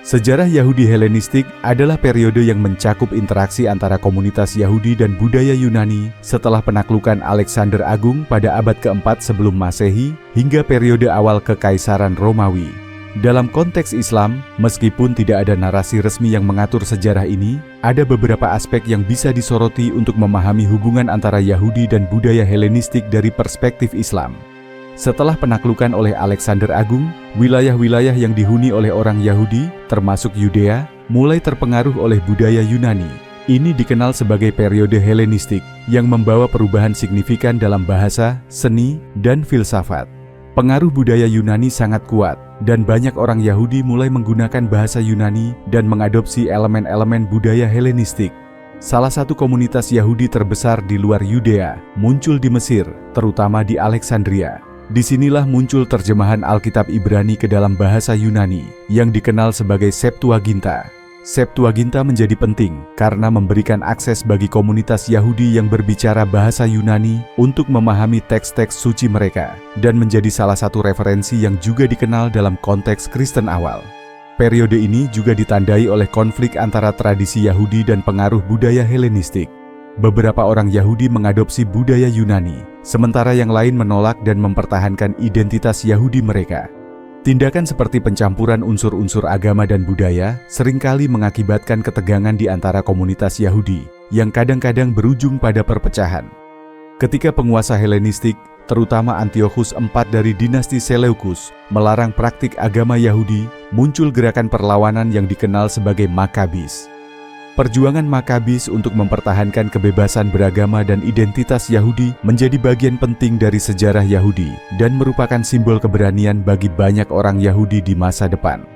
Sejarah Yahudi Helenistik adalah periode yang mencakup interaksi antara komunitas Yahudi dan budaya Yunani setelah penaklukan Alexander Agung pada abad keempat sebelum Masehi hingga periode awal Kekaisaran Romawi. Dalam konteks Islam, meskipun tidak ada narasi resmi yang mengatur sejarah ini, ada beberapa aspek yang bisa disoroti untuk memahami hubungan antara Yahudi dan budaya Helenistik dari perspektif Islam. Setelah penaklukan oleh Alexander Agung, wilayah-wilayah yang dihuni oleh orang Yahudi, termasuk Yudea, mulai terpengaruh oleh budaya Yunani. Ini dikenal sebagai periode Helenistik, yang membawa perubahan signifikan dalam bahasa, seni, dan filsafat. Pengaruh budaya Yunani sangat kuat, dan banyak orang Yahudi mulai menggunakan bahasa Yunani dan mengadopsi elemen-elemen budaya Helenistik. Salah satu komunitas Yahudi terbesar di luar Yudea muncul di Mesir, terutama di Alexandria. Disinilah muncul terjemahan Alkitab Ibrani ke dalam bahasa Yunani yang dikenal sebagai Septuaginta. Septuaginta menjadi penting karena memberikan akses bagi komunitas Yahudi yang berbicara bahasa Yunani untuk memahami teks-teks suci mereka dan menjadi salah satu referensi yang juga dikenal dalam konteks Kristen awal. Periode ini juga ditandai oleh konflik antara tradisi Yahudi dan pengaruh budaya Helenistik. Beberapa orang Yahudi mengadopsi budaya Yunani, sementara yang lain menolak dan mempertahankan identitas Yahudi mereka. Tindakan seperti pencampuran unsur-unsur agama dan budaya seringkali mengakibatkan ketegangan di antara komunitas Yahudi, yang kadang-kadang berujung pada perpecahan. Ketika penguasa Helenistik, terutama Antiochus IV dari dinasti Seleukus, melarang praktik agama Yahudi, muncul gerakan perlawanan yang dikenal sebagai Makabis. Perjuangan Makabis untuk mempertahankan kebebasan beragama dan identitas Yahudi menjadi bagian penting dari sejarah Yahudi dan merupakan simbol keberanian bagi banyak orang Yahudi di masa depan.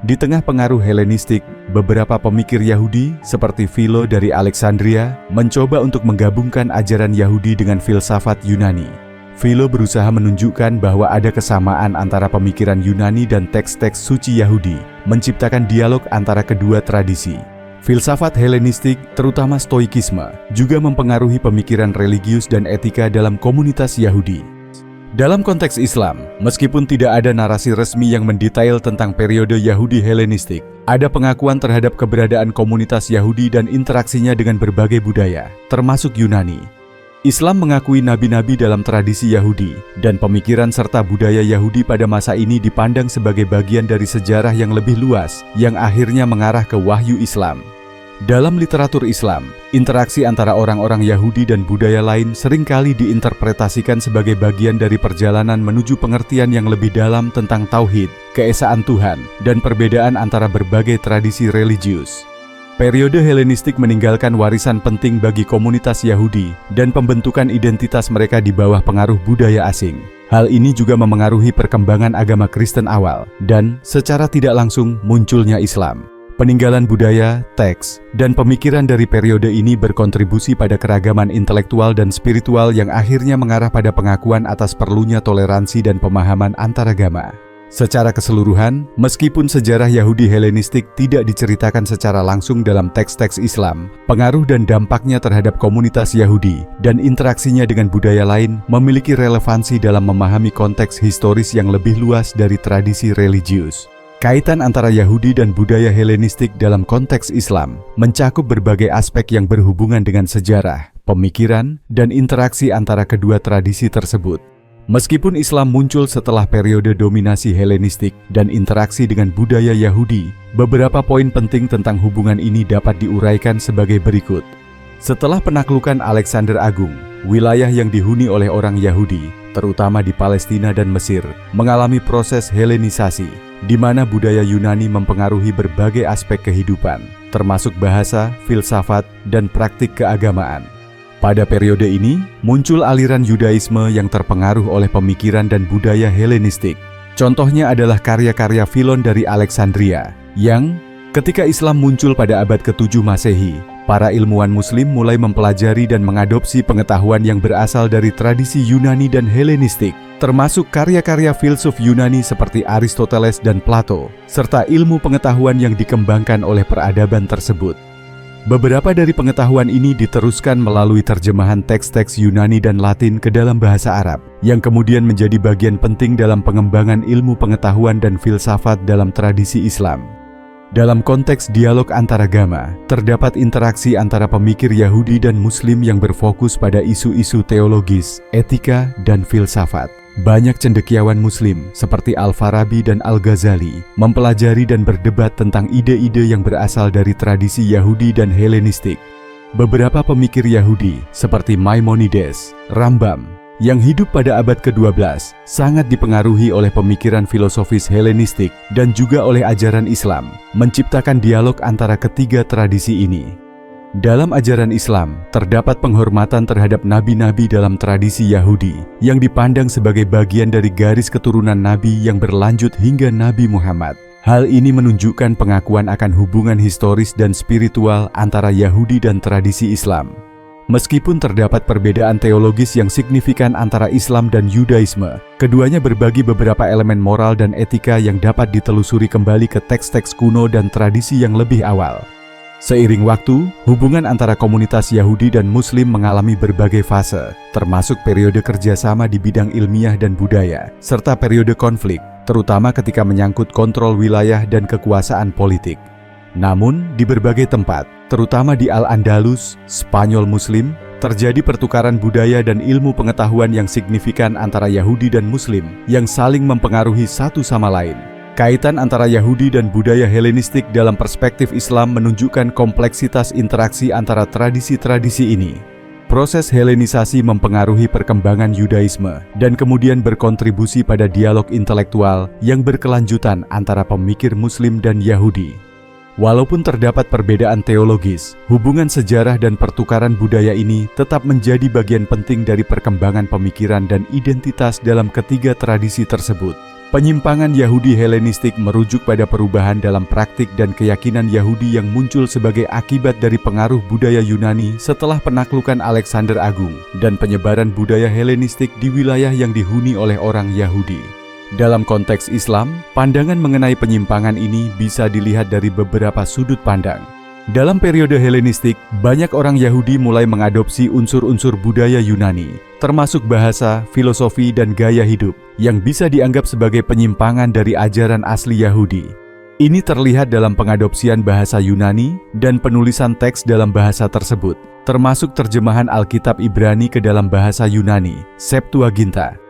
Di tengah pengaruh Helenistik, beberapa pemikir Yahudi seperti Philo dari Alexandria mencoba untuk menggabungkan ajaran Yahudi dengan filsafat Yunani. Philo berusaha menunjukkan bahwa ada kesamaan antara pemikiran Yunani dan teks-teks suci Yahudi, menciptakan dialog antara kedua tradisi. Filsafat Helenistik, terutama Stoikisme, juga mempengaruhi pemikiran religius dan etika dalam komunitas Yahudi. Dalam konteks Islam, meskipun tidak ada narasi resmi yang mendetail tentang periode Yahudi Helenistik, ada pengakuan terhadap keberadaan komunitas Yahudi dan interaksinya dengan berbagai budaya, termasuk Yunani. Islam mengakui nabi-nabi dalam tradisi Yahudi, dan pemikiran serta budaya Yahudi pada masa ini dipandang sebagai bagian dari sejarah yang lebih luas, yang akhirnya mengarah ke wahyu Islam. Dalam literatur Islam, interaksi antara orang-orang Yahudi dan budaya lain seringkali diinterpretasikan sebagai bagian dari perjalanan menuju pengertian yang lebih dalam tentang tauhid, keesaan Tuhan, dan perbedaan antara berbagai tradisi religius. Periode Helenistik meninggalkan warisan penting bagi komunitas Yahudi dan pembentukan identitas mereka di bawah pengaruh budaya asing. Hal ini juga memengaruhi perkembangan agama Kristen awal dan, secara tidak langsung, munculnya Islam. Peninggalan budaya, teks, dan pemikiran dari periode ini berkontribusi pada keragaman intelektual dan spiritual yang akhirnya mengarah pada pengakuan atas perlunya toleransi dan pemahaman antaragama. Secara keseluruhan, meskipun sejarah Yahudi Helenistik tidak diceritakan secara langsung dalam teks-teks Islam, pengaruh dan dampaknya terhadap komunitas Yahudi dan interaksinya dengan budaya lain memiliki relevansi dalam memahami konteks historis yang lebih luas dari tradisi religius. Kaitan antara Yahudi dan budaya Helenistik dalam konteks Islam mencakup berbagai aspek yang berhubungan dengan sejarah, pemikiran, dan interaksi antara kedua tradisi tersebut. Meskipun Islam muncul setelah periode dominasi Helenistik dan interaksi dengan budaya Yahudi, beberapa poin penting tentang hubungan ini dapat diuraikan sebagai berikut. Setelah penaklukan Alexander Agung, wilayah yang dihuni oleh orang Yahudi, terutama di Palestina dan Mesir, mengalami proses Helenisasi, di mana budaya Yunani mempengaruhi berbagai aspek kehidupan, termasuk bahasa, filsafat, dan praktik keagamaan. Pada periode ini, muncul aliran Yudaisme yang terpengaruh oleh pemikiran dan budaya Helenistik. Contohnya adalah karya-karya Philon dari Alexandria, yang, ketika Islam muncul pada abad ke-7 Masehi, para ilmuwan Muslim mulai mempelajari dan mengadopsi pengetahuan yang berasal dari tradisi Yunani dan Helenistik, termasuk karya-karya filsuf Yunani seperti Aristoteles dan Plato, serta ilmu pengetahuan yang dikembangkan oleh peradaban tersebut. Beberapa dari pengetahuan ini diteruskan melalui terjemahan teks-teks Yunani dan Latin ke dalam bahasa Arab, yang kemudian menjadi bagian penting dalam pengembangan ilmu pengetahuan dan filsafat dalam tradisi Islam. Dalam konteks dialog antaragama, terdapat interaksi antara pemikir Yahudi dan Muslim yang berfokus pada isu-isu teologis, etika, dan filsafat. Banyak cendekiawan Muslim seperti Al-Farabi dan Al-Ghazali mempelajari dan berdebat tentang ide-ide yang berasal dari tradisi Yahudi dan Helenistik. Beberapa pemikir Yahudi seperti Maimonides, Rambam, yang hidup pada abad ke-12 sangat dipengaruhi oleh pemikiran filosofis Helenistik dan juga oleh ajaran Islam, menciptakan dialog antara ketiga tradisi ini. Dalam ajaran Islam, terdapat penghormatan terhadap nabi-nabi dalam tradisi Yahudi yang dipandang sebagai bagian dari garis keturunan nabi yang berlanjut hingga Nabi Muhammad. Hal ini menunjukkan pengakuan akan hubungan historis dan spiritual antara Yahudi dan tradisi Islam. Meskipun terdapat perbedaan teologis yang signifikan antara Islam dan Yudaisme, keduanya berbagi beberapa elemen moral dan etika yang dapat ditelusuri kembali ke teks-teks kuno dan tradisi yang lebih awal. Seiring waktu, hubungan antara komunitas Yahudi dan Muslim mengalami berbagai fase, termasuk periode kerjasama di bidang ilmiah dan budaya, serta periode konflik, terutama ketika menyangkut kontrol wilayah dan kekuasaan politik. Namun, di berbagai tempat, terutama di Al-Andalus, Spanyol Muslim, terjadi pertukaran budaya dan ilmu pengetahuan yang signifikan antara Yahudi dan Muslim yang saling mempengaruhi satu sama lain. Kaitan antara Yahudi dan budaya Helenistik dalam perspektif Islam menunjukkan kompleksitas interaksi antara tradisi-tradisi ini. Proses Helenisasi mempengaruhi perkembangan Yudaisme dan kemudian berkontribusi pada dialog intelektual yang berkelanjutan antara pemikir Muslim dan Yahudi. Walaupun terdapat perbedaan teologis, hubungan sejarah dan pertukaran budaya ini tetap menjadi bagian penting dari perkembangan pemikiran dan identitas dalam ketiga tradisi tersebut. Penyimpangan Yahudi Helenistik merujuk pada perubahan dalam praktik dan keyakinan Yahudi yang muncul sebagai akibat dari pengaruh budaya Yunani setelah penaklukan Alexander Agung dan penyebaran budaya Helenistik di wilayah yang dihuni oleh orang Yahudi. Dalam konteks Islam, pandangan mengenai penyimpangan ini bisa dilihat dari beberapa sudut pandang. Dalam periode Helenistik, banyak orang Yahudi mulai mengadopsi unsur-unsur budaya Yunani, termasuk bahasa, filosofi, dan gaya hidup, yang bisa dianggap sebagai penyimpangan dari ajaran asli Yahudi. Ini terlihat dalam pengadopsian bahasa Yunani dan penulisan teks dalam bahasa tersebut, termasuk terjemahan Alkitab Ibrani ke dalam bahasa Yunani, Septuaginta.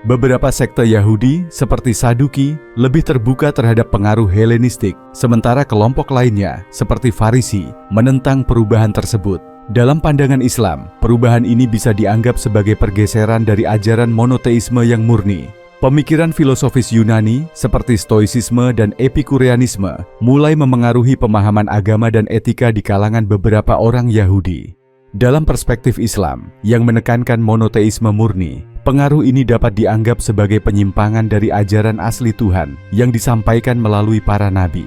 Beberapa sekte Yahudi, seperti Saduki, lebih terbuka terhadap pengaruh Helenistik, sementara kelompok lainnya, seperti Farisi, menentang perubahan tersebut. Dalam pandangan Islam, perubahan ini bisa dianggap sebagai pergeseran dari ajaran monoteisme yang murni. Pemikiran filosofis Yunani, seperti Stoicisme dan Epikureanisme, mulai memengaruhi pemahaman agama dan etika di kalangan beberapa orang Yahudi. Dalam perspektif Islam, yang menekankan monoteisme murni, pengaruh ini dapat dianggap sebagai penyimpangan dari ajaran asli Tuhan yang disampaikan melalui para nabi.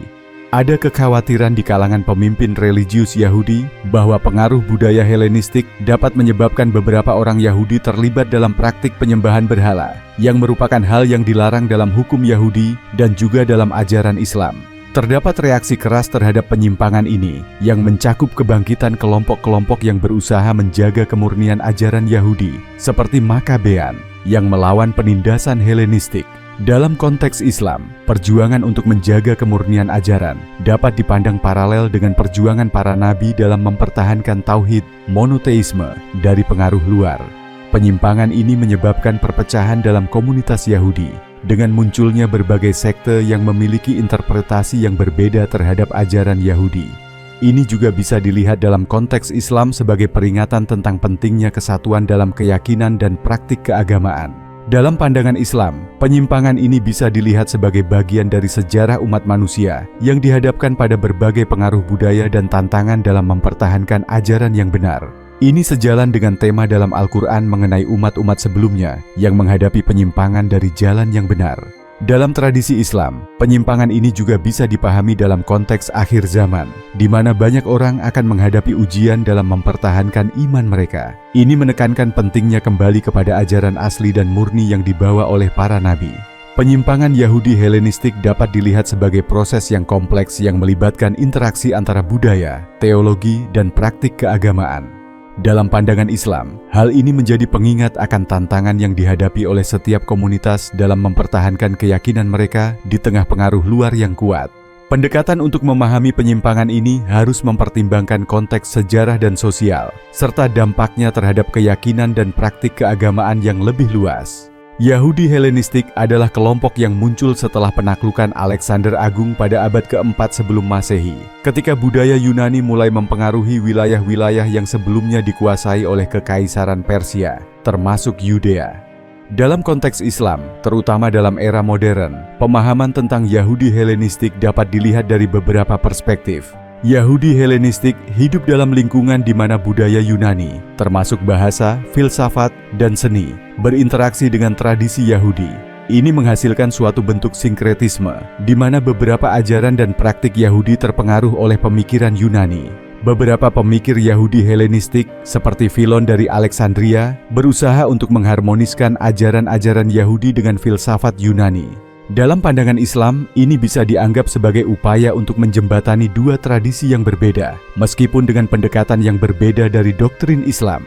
Ada kekhawatiran di kalangan pemimpin religius Yahudi bahwa pengaruh budaya Helenistik dapat menyebabkan beberapa orang Yahudi terlibat dalam praktik penyembahan berhala, yang merupakan hal yang dilarang dalam hukum Yahudi dan juga dalam ajaran Islam. Terdapat reaksi keras terhadap penyimpangan ini yang mencakup kebangkitan kelompok-kelompok yang berusaha menjaga kemurnian ajaran Yahudi, seperti Makabean, yang melawan penindasan Helenistik. Dalam konteks Islam, perjuangan untuk menjaga kemurnian ajaran dapat dipandang paralel dengan perjuangan para nabi dalam mempertahankan tauhid monoteisme dari pengaruh luar. Penyimpangan ini menyebabkan perpecahan dalam komunitas Yahudi, dengan munculnya berbagai sekte yang memiliki interpretasi yang berbeda terhadap ajaran Yahudi. Ini juga bisa dilihat dalam konteks Islam sebagai peringatan tentang pentingnya kesatuan dalam keyakinan dan praktik keagamaan. Dalam pandangan Islam, penyimpangan ini bisa dilihat sebagai bagian dari sejarah umat manusia yang dihadapkan pada berbagai pengaruh budaya dan tantangan dalam mempertahankan ajaran yang benar. Ini sejalan dengan tema dalam Al-Quran mengenai umat-umat sebelumnya yang menghadapi penyimpangan dari jalan yang benar. Dalam tradisi Islam, penyimpangan ini juga bisa dipahami dalam konteks akhir zaman, di mana banyak orang akan menghadapi ujian dalam mempertahankan iman mereka. Ini menekankan pentingnya kembali kepada ajaran asli dan murni yang dibawa oleh para nabi. Penyimpangan Yahudi Helenistik dapat dilihat sebagai proses yang kompleks yang melibatkan interaksi antara budaya, teologi, dan praktik keagamaan. Dalam pandangan Islam, hal ini menjadi pengingat akan tantangan yang dihadapi oleh setiap komunitas dalam mempertahankan keyakinan mereka di tengah pengaruh luar yang kuat. Pendekatan untuk memahami penyimpangan ini harus mempertimbangkan konteks sejarah dan sosial, serta dampaknya terhadap keyakinan dan praktik keagamaan yang lebih luas. Yahudi Helenistik adalah kelompok yang muncul setelah penaklukan Alexander Agung pada abad keempat sebelum Masehi, ketika budaya Yunani mulai mempengaruhi wilayah-wilayah yang sebelumnya dikuasai oleh Kekaisaran Persia, termasuk Yudea. Dalam konteks Islam, terutama dalam era modern, pemahaman tentang Yahudi Helenistik dapat dilihat dari beberapa perspektif. Yahudi Helenistik hidup dalam lingkungan di mana budaya Yunani, termasuk bahasa, filsafat, dan seni, berinteraksi dengan tradisi Yahudi. Ini menghasilkan suatu bentuk sinkretisme, di mana beberapa ajaran dan praktik Yahudi terpengaruh oleh pemikiran Yunani. Beberapa pemikir Yahudi Helenistik, seperti Filon dari Alexandria, berusaha untuk mengharmoniskan ajaran-ajaran Yahudi dengan filsafat Yunani. Dalam pandangan Islam, ini bisa dianggap sebagai upaya untuk menjembatani dua tradisi yang berbeda, meskipun dengan pendekatan yang berbeda dari doktrin Islam.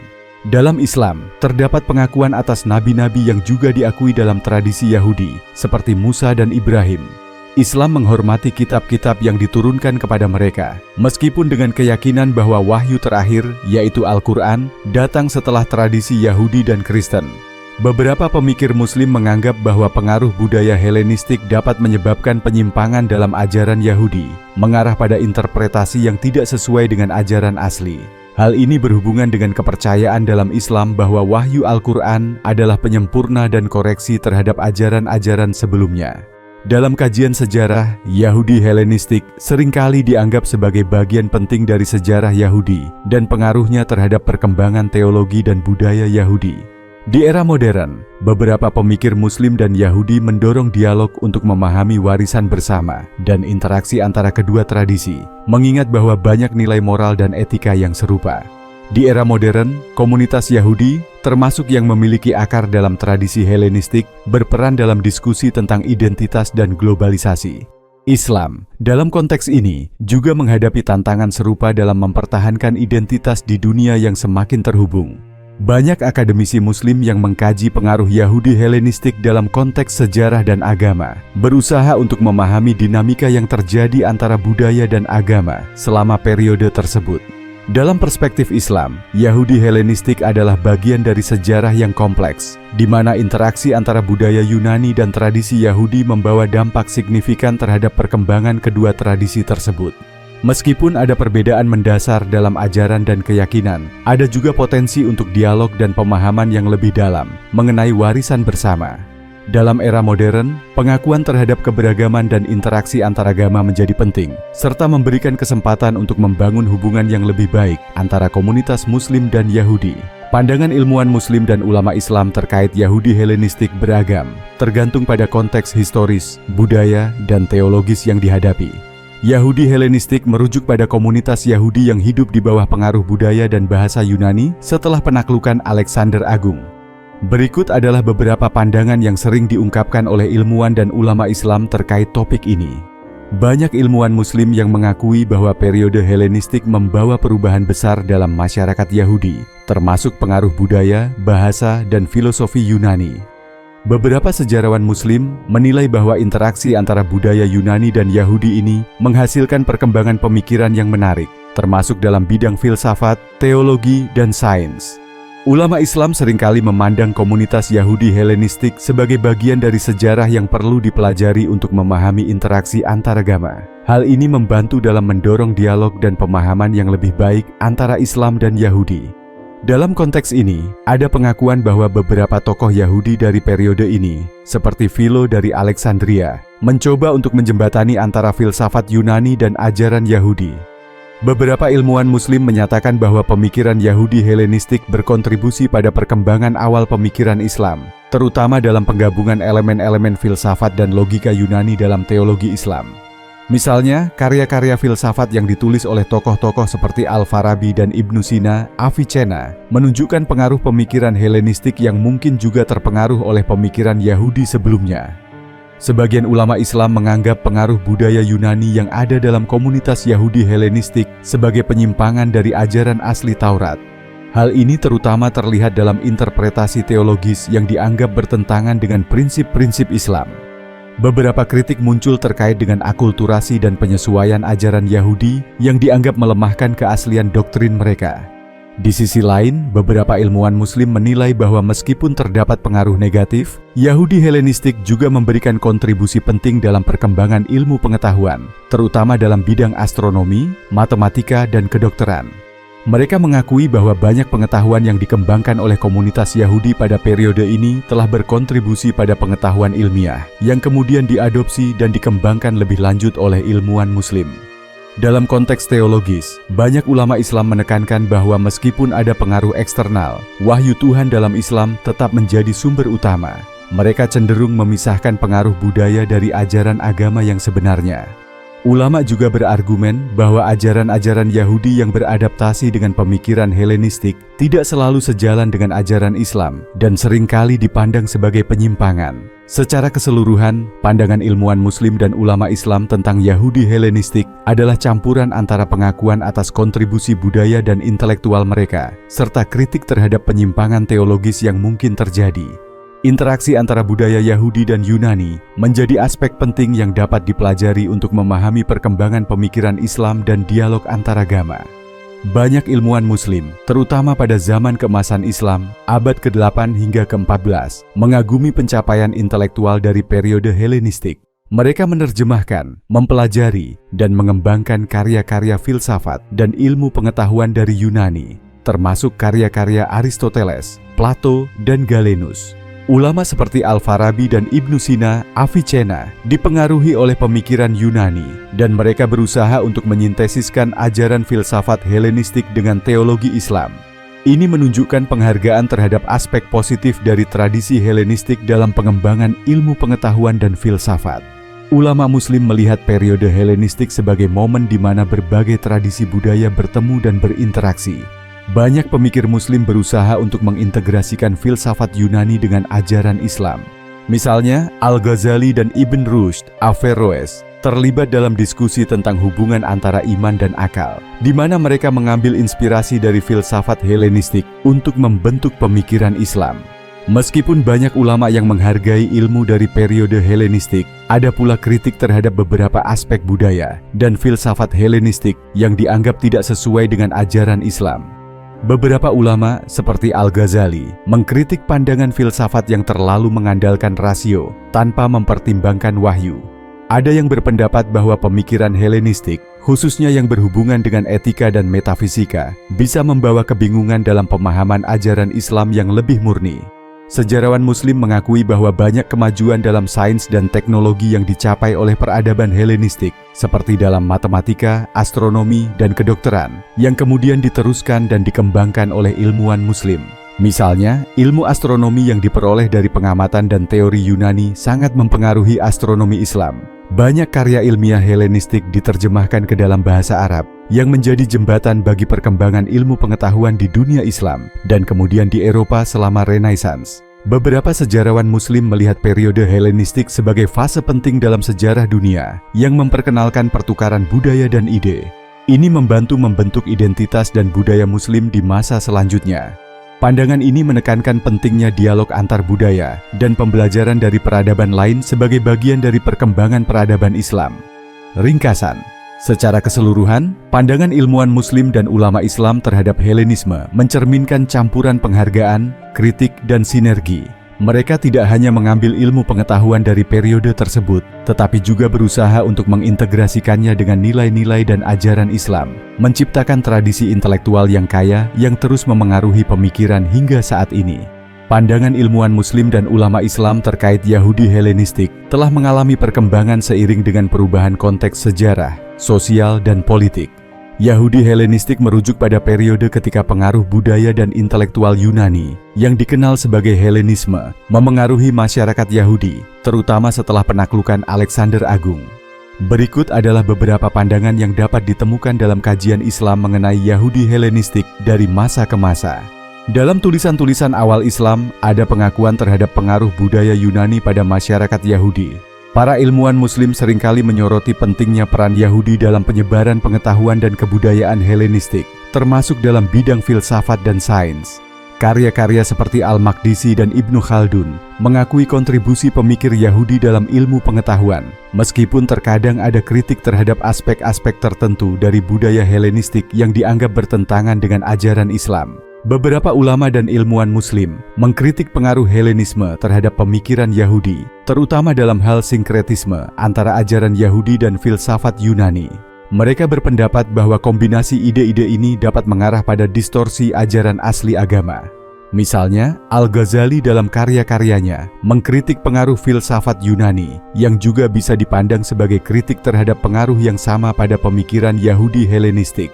Dalam Islam, terdapat pengakuan atas nabi-nabi yang juga diakui dalam tradisi Yahudi, seperti Musa dan Ibrahim. Islam menghormati kitab-kitab yang diturunkan kepada mereka, meskipun dengan keyakinan bahwa wahyu terakhir, yaitu Al-Quran, datang setelah tradisi Yahudi dan Kristen. Beberapa pemikir Muslim menganggap bahwa pengaruh budaya Helenistik dapat menyebabkan penyimpangan dalam ajaran Yahudi, mengarah pada interpretasi yang tidak sesuai dengan ajaran asli. Hal ini berhubungan dengan kepercayaan dalam Islam bahwa wahyu Al-Quran adalah penyempurna dan koreksi terhadap ajaran-ajaran sebelumnya. Dalam kajian sejarah, Yahudi Helenistik seringkali dianggap sebagai bagian penting dari sejarah Yahudi dan pengaruhnya terhadap perkembangan teologi dan budaya Yahudi. Di era modern, beberapa pemikir Muslim dan Yahudi mendorong dialog untuk memahami warisan bersama dan interaksi antara kedua tradisi, mengingat bahwa banyak nilai moral dan etika yang serupa. Di era modern, komunitas Yahudi, termasuk yang memiliki akar dalam tradisi Helenistik, berperan dalam diskusi tentang identitas dan globalisasi. Islam, dalam konteks ini, juga menghadapi tantangan serupa dalam mempertahankan identitas di dunia yang semakin terhubung. Banyak akademisi Muslim yang mengkaji pengaruh Yahudi Helenistik dalam konteks sejarah dan agama, berusaha untuk memahami dinamika yang terjadi antara budaya dan agama selama periode tersebut. Dalam perspektif Islam, Yahudi Helenistik adalah bagian dari sejarah yang kompleks, di mana interaksi antara budaya Yunani dan tradisi Yahudi membawa dampak signifikan terhadap perkembangan kedua tradisi tersebut. Meskipun ada perbedaan mendasar dalam ajaran dan keyakinan, ada juga potensi untuk dialog dan pemahaman yang lebih dalam mengenai warisan bersama. Dalam era modern, pengakuan terhadap keberagaman dan interaksi antaragama menjadi penting, serta memberikan kesempatan untuk membangun hubungan yang lebih baik antara komunitas Muslim dan Yahudi. Pandangan ilmuwan Muslim dan ulama Islam terkait Yahudi Helenistik beragam, tergantung pada konteks historis, budaya, dan teologis yang dihadapi. Yahudi Helenistik merujuk pada komunitas Yahudi yang hidup di bawah pengaruh budaya dan bahasa Yunani setelah penaklukan Alexander Agung. Berikut adalah beberapa pandangan yang sering diungkapkan oleh ilmuwan dan ulama Islam terkait topik ini. Banyak ilmuwan Muslim yang mengakui bahwa periode Helenistik membawa perubahan besar dalam masyarakat Yahudi, termasuk pengaruh budaya, bahasa, dan filosofi Yunani. Beberapa sejarawan Muslim menilai bahwa interaksi antara budaya Yunani dan Yahudi ini menghasilkan perkembangan pemikiran yang menarik, termasuk dalam bidang filsafat, teologi, dan sains. Ulama Islam seringkali memandang komunitas Yahudi Helenistik sebagai bagian dari sejarah yang perlu dipelajari untuk memahami interaksi antaragama. Hal ini membantu dalam mendorong dialog dan pemahaman yang lebih baik antara Islam dan Yahudi. Dalam konteks ini, ada pengakuan bahwa beberapa tokoh Yahudi dari periode ini, seperti Philo dari Alexandria, mencoba untuk menjembatani antara filsafat Yunani dan ajaran Yahudi. Beberapa ilmuwan Muslim menyatakan bahwa pemikiran Yahudi Helenistik berkontribusi pada perkembangan awal pemikiran Islam, terutama dalam penggabungan elemen-elemen filsafat dan logika Yunani dalam teologi Islam. Misalnya, karya-karya filsafat yang ditulis oleh tokoh-tokoh seperti Al-Farabi dan Ibnu Sina, Avicenna, menunjukkan pengaruh pemikiran Helenistik yang mungkin juga terpengaruh oleh pemikiran Yahudi sebelumnya. Sebagian ulama Islam menganggap pengaruh budaya Yunani yang ada dalam komunitas Yahudi Helenistik sebagai penyimpangan dari ajaran asli Taurat. Hal ini terutama terlihat dalam interpretasi teologis yang dianggap bertentangan dengan prinsip-prinsip Islam. Beberapa kritik muncul terkait dengan akulturasi dan penyesuaian ajaran Yahudi yang dianggap melemahkan keaslian doktrin mereka. Di sisi lain, beberapa ilmuwan Muslim menilai bahwa meskipun terdapat pengaruh negatif, Yahudi Helenistik juga memberikan kontribusi penting dalam perkembangan ilmu pengetahuan, terutama dalam bidang astronomi, matematika, dan kedokteran. Mereka mengakui bahwa banyak pengetahuan yang dikembangkan oleh komunitas Yahudi pada periode ini telah berkontribusi pada pengetahuan ilmiah, yang kemudian diadopsi dan dikembangkan lebih lanjut oleh ilmuwan Muslim. Dalam konteks teologis, banyak ulama Islam menekankan bahwa meskipun ada pengaruh eksternal, wahyu Tuhan dalam Islam tetap menjadi sumber utama. Mereka cenderung memisahkan pengaruh budaya dari ajaran agama yang sebenarnya. Ulama juga berargumen bahwa ajaran-ajaran Yahudi yang beradaptasi dengan pemikiran Helenistik tidak selalu sejalan dengan ajaran Islam dan seringkali dipandang sebagai penyimpangan. Secara keseluruhan, pandangan ilmuwan Muslim dan ulama Islam tentang Yahudi Helenistik adalah campuran antara pengakuan atas kontribusi budaya dan intelektual mereka, serta kritik terhadap penyimpangan teologis yang mungkin terjadi. Interaksi antara budaya Yahudi dan Yunani menjadi aspek penting yang dapat dipelajari untuk memahami perkembangan pemikiran Islam dan dialog antaragama. Banyak ilmuwan Muslim, terutama pada zaman keemasan Islam, abad ke-8 hingga ke-14, mengagumi pencapaian intelektual dari periode Helenistik. Mereka menerjemahkan, mempelajari, dan mengembangkan karya-karya filsafat dan ilmu pengetahuan dari Yunani, termasuk karya-karya Aristoteles, Plato, dan Galenus. Ulama seperti Al-Farabi dan Ibnu Sina, Avicenna, dipengaruhi oleh pemikiran Yunani, dan mereka berusaha untuk menyintesiskan ajaran filsafat Helenistik dengan teologi Islam. Ini menunjukkan penghargaan terhadap aspek positif dari tradisi Helenistik dalam pengembangan ilmu pengetahuan dan filsafat. Ulama Muslim melihat periode Helenistik sebagai momen di mana berbagai tradisi budaya bertemu dan berinteraksi. Banyak pemikir Muslim berusaha untuk mengintegrasikan filsafat Yunani dengan ajaran Islam. Misalnya, Al-Ghazali dan Ibn Rushd, Averroes, terlibat dalam diskusi tentang hubungan antara iman dan akal, di mana mereka mengambil inspirasi dari filsafat Helenistik untuk membentuk pemikiran Islam. Meskipun banyak ulama yang menghargai ilmu dari periode Helenistik, ada pula kritik terhadap beberapa aspek budaya dan filsafat Helenistik yang dianggap tidak sesuai dengan ajaran Islam. Beberapa ulama, seperti Al-Ghazali, mengkritik pandangan filsafat yang terlalu mengandalkan rasio tanpa mempertimbangkan wahyu. Ada yang berpendapat bahwa pemikiran Helenistik, khususnya yang berhubungan dengan etika dan metafisika, bisa membawa kebingungan dalam pemahaman ajaran Islam yang lebih murni. Sejarawan Muslim mengakui bahwa banyak kemajuan dalam sains dan teknologi yang dicapai oleh peradaban Helenistik, seperti dalam matematika, astronomi, dan kedokteran, yang kemudian diteruskan dan dikembangkan oleh ilmuwan Muslim. Misalnya, ilmu astronomi yang diperoleh dari pengamatan dan teori Yunani sangat mempengaruhi astronomi Islam. Banyak karya ilmiah Helenistik diterjemahkan ke dalam bahasa Arab, yang menjadi jembatan bagi perkembangan ilmu pengetahuan di dunia Islam dan kemudian di Eropa selama Renaissance. Beberapa sejarawan Muslim melihat periode Helenistik sebagai fase penting dalam sejarah dunia yang memperkenalkan pertukaran budaya dan ide. Ini membantu membentuk identitas dan budaya Muslim di masa selanjutnya. Pandangan ini menekankan pentingnya dialog antar budaya dan pembelajaran dari peradaban lain sebagai bagian dari perkembangan peradaban Islam. Ringkasan, secara keseluruhan, pandangan ilmuwan Muslim dan ulama Islam terhadap Helenisme mencerminkan campuran penghargaan, kritik, dan sinergi. Mereka tidak hanya mengambil ilmu pengetahuan dari periode tersebut, tetapi juga berusaha untuk mengintegrasikannya dengan nilai-nilai dan ajaran Islam, menciptakan tradisi intelektual yang kaya yang terus memengaruhi pemikiran hingga saat ini. Pandangan ilmuwan Muslim dan ulama Islam terkait Yahudi Helenistik telah mengalami perkembangan seiring dengan perubahan konteks sejarah, sosial, dan politik. Yahudi Helenistik merujuk pada periode ketika pengaruh budaya dan intelektual Yunani yang dikenal sebagai Helenisme memengaruhi masyarakat Yahudi, terutama setelah penaklukan Alexander Agung. Berikut adalah beberapa pandangan yang dapat ditemukan dalam kajian Islam mengenai Yahudi Helenistik dari masa ke masa. Dalam tulisan-tulisan awal Islam, ada pengakuan terhadap pengaruh budaya Yunani pada masyarakat Yahudi. Para ilmuwan Muslim seringkali menyoroti pentingnya peran Yahudi dalam penyebaran pengetahuan dan kebudayaan Helenistik, termasuk dalam bidang filsafat dan sains. Karya-karya seperti Al-Maqdisi dan Ibnu Khaldun mengakui kontribusi pemikir Yahudi dalam ilmu pengetahuan, meskipun terkadang ada kritik terhadap aspek-aspek tertentu dari budaya Helenistik yang dianggap bertentangan dengan ajaran Islam. Beberapa ulama dan ilmuwan Muslim mengkritik pengaruh Helenisme terhadap pemikiran Yahudi, terutama dalam hal sinkretisme antara ajaran Yahudi dan filsafat Yunani. Mereka berpendapat bahwa kombinasi ide-ide ini dapat mengarah pada distorsi ajaran asli agama. Misalnya, Al-Ghazali dalam karya-karyanya mengkritik pengaruh filsafat Yunani yang juga bisa dipandang sebagai kritik terhadap pengaruh yang sama pada pemikiran Yahudi Helenistik.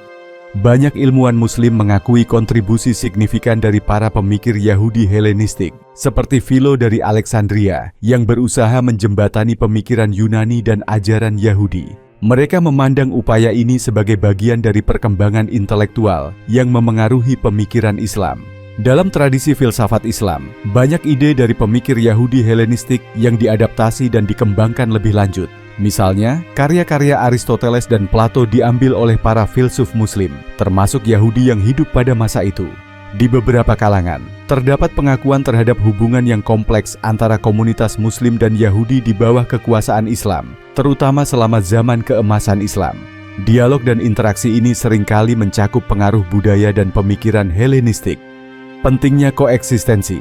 Banyak ilmuwan Muslim mengakui kontribusi signifikan dari para pemikir Yahudi Helenistik, seperti Philo dari Alexandria yang berusaha menjembatani pemikiran Yunani dan ajaran Yahudi. Mereka memandang upaya ini sebagai bagian dari perkembangan intelektual yang memengaruhi pemikiran Islam. Dalam tradisi filsafat Islam, banyak ide dari pemikir Yahudi Helenistik yang diadaptasi dan dikembangkan lebih lanjut. Misalnya, karya-karya Aristoteles dan Plato diambil oleh para filsuf Muslim, termasuk Yahudi yang hidup pada masa itu. Di beberapa kalangan, terdapat pengakuan terhadap hubungan yang kompleks antara komunitas Muslim dan Yahudi di bawah kekuasaan Islam, terutama selama zaman keemasan Islam. Dialog dan interaksi ini seringkali mencakup pengaruh budaya dan pemikiran Helenistik. Pentingnya koeksistensi.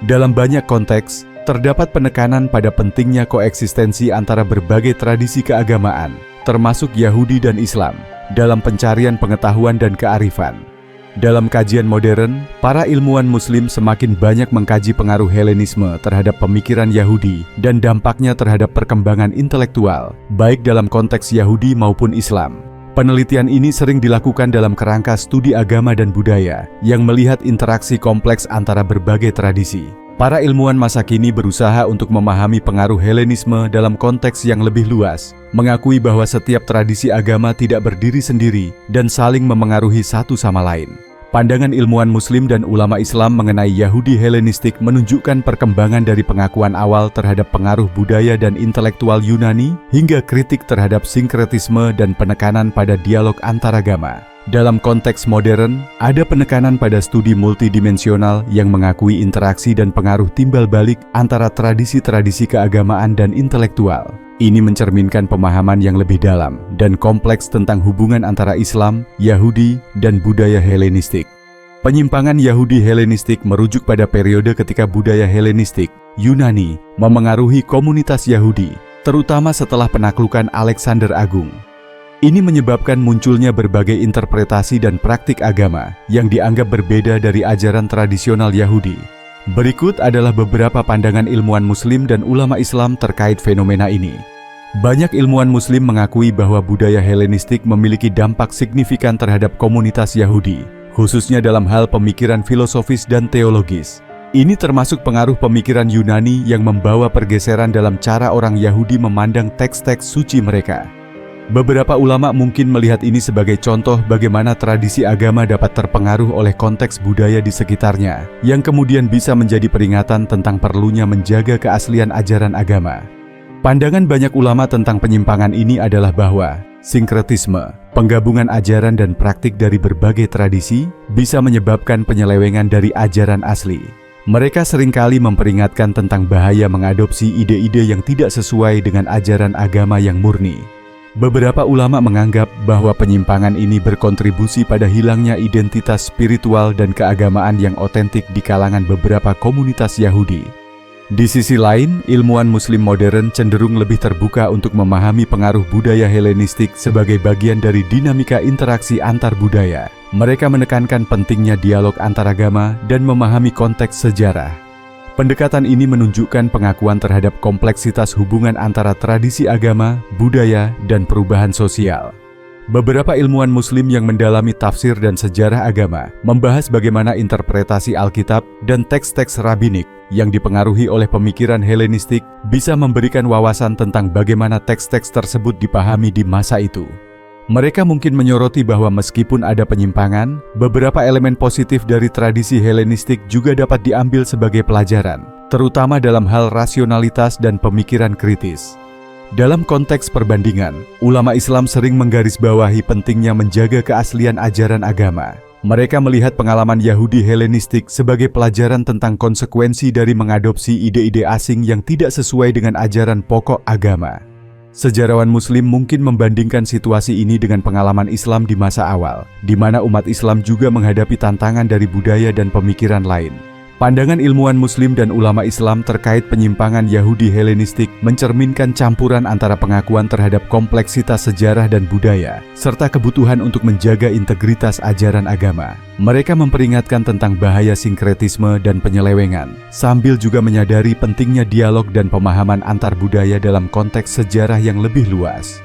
Dalam banyak konteks, terdapat penekanan pada pentingnya koeksistensi antara berbagai tradisi keagamaan, termasuk Yahudi dan Islam, dalam pencarian pengetahuan dan kearifan. Dalam kajian modern, para ilmuwan Muslim semakin banyak mengkaji pengaruh Helenisme terhadap pemikiran Yahudi dan dampaknya terhadap perkembangan intelektual, baik dalam konteks Yahudi maupun Islam. Penelitian ini sering dilakukan dalam kerangka studi agama dan budaya yang melihat interaksi kompleks antara berbagai tradisi. Para ilmuwan masa kini berusaha untuk memahami pengaruh Helenisme dalam konteks yang lebih luas, mengakui bahwa setiap tradisi agama tidak berdiri sendiri dan saling memengaruhi satu sama lain. Pandangan ilmuwan Muslim dan ulama Islam mengenai Yahudi Helenistik menunjukkan perkembangan dari pengakuan awal terhadap pengaruh budaya dan intelektual Yunani hingga kritik terhadap sinkretisme dan penekanan pada dialog antaragama. Dalam konteks modern, ada penekanan pada studi multidimensional yang mengakui interaksi dan pengaruh timbal balik antara tradisi-tradisi keagamaan dan intelektual. Ini mencerminkan pemahaman yang lebih dalam dan kompleks tentang hubungan antara Islam, Yahudi, dan budaya Helenistik. Penyimpangan Yahudi Helenistik merujuk pada periode ketika budaya Helenistik, Yunani, memengaruhi komunitas Yahudi, terutama setelah penaklukan Alexander Agung. Ini menyebabkan munculnya berbagai interpretasi dan praktik agama yang dianggap berbeda dari ajaran tradisional Yahudi. Berikut adalah beberapa pandangan ilmuwan Muslim dan ulama Islam terkait fenomena ini. Banyak ilmuwan Muslim mengakui bahwa budaya Helenistik memiliki dampak signifikan terhadap komunitas Yahudi, khususnya dalam hal pemikiran filosofis dan teologis. Ini termasuk pengaruh pemikiran Yunani yang membawa pergeseran dalam cara orang Yahudi memandang teks-teks suci mereka. Beberapa ulama mungkin melihat ini sebagai contoh bagaimana tradisi agama dapat terpengaruh oleh konteks budaya di sekitarnya, yang kemudian bisa menjadi peringatan tentang perlunya menjaga keaslian ajaran agama. Pandangan banyak ulama tentang penyimpangan ini adalah bahwa sinkretisme, penggabungan ajaran dan praktik dari berbagai tradisi, bisa menyebabkan penyelewengan dari ajaran asli. Mereka seringkali memperingatkan tentang bahaya mengadopsi ide-ide yang tidak sesuai dengan ajaran agama yang murni. Beberapa ulama menganggap bahwa penyimpangan ini berkontribusi pada hilangnya identitas spiritual dan keagamaan yang otentik di kalangan beberapa komunitas Yahudi. Di sisi lain, ilmuwan Muslim modern cenderung lebih terbuka untuk memahami pengaruh budaya Helenistik sebagai bagian dari dinamika interaksi antar budaya. Mereka menekankan pentingnya dialog antaragama dan memahami konteks sejarah. Pendekatan ini menunjukkan pengakuan terhadap kompleksitas hubungan antara tradisi agama, budaya, dan perubahan sosial. Beberapa ilmuwan Muslim yang mendalami tafsir dan sejarah agama membahas bagaimana interpretasi Alkitab dan teks-teks rabbinik yang dipengaruhi oleh pemikiran Helenistik bisa memberikan wawasan tentang bagaimana teks-teks tersebut dipahami di masa itu. Mereka mungkin menyoroti bahwa meskipun ada penyimpangan, beberapa elemen positif dari tradisi Helenistik juga dapat diambil sebagai pelajaran, terutama dalam hal rasionalitas dan pemikiran kritis. Dalam konteks perbandingan, ulama Islam sering menggarisbawahi pentingnya menjaga keaslian ajaran agama. Mereka melihat pengalaman Yahudi Helenistik sebagai pelajaran tentang konsekuensi dari mengadopsi ide-ide asing yang tidak sesuai dengan ajaran pokok agama. Sejarawan Muslim mungkin membandingkan situasi ini dengan pengalaman Islam di masa awal, di mana umat Islam juga menghadapi tantangan dari budaya dan pemikiran lain. Pandangan ilmuwan Muslim dan ulama Islam terkait penyimpangan Yahudi Helenistik mencerminkan campuran antara pengakuan terhadap kompleksitas sejarah dan budaya, serta kebutuhan untuk menjaga integritas ajaran agama. Mereka memperingatkan tentang bahaya sinkretisme dan penyelewengan, sambil juga menyadari pentingnya dialog dan pemahaman antar budaya dalam konteks sejarah yang lebih luas.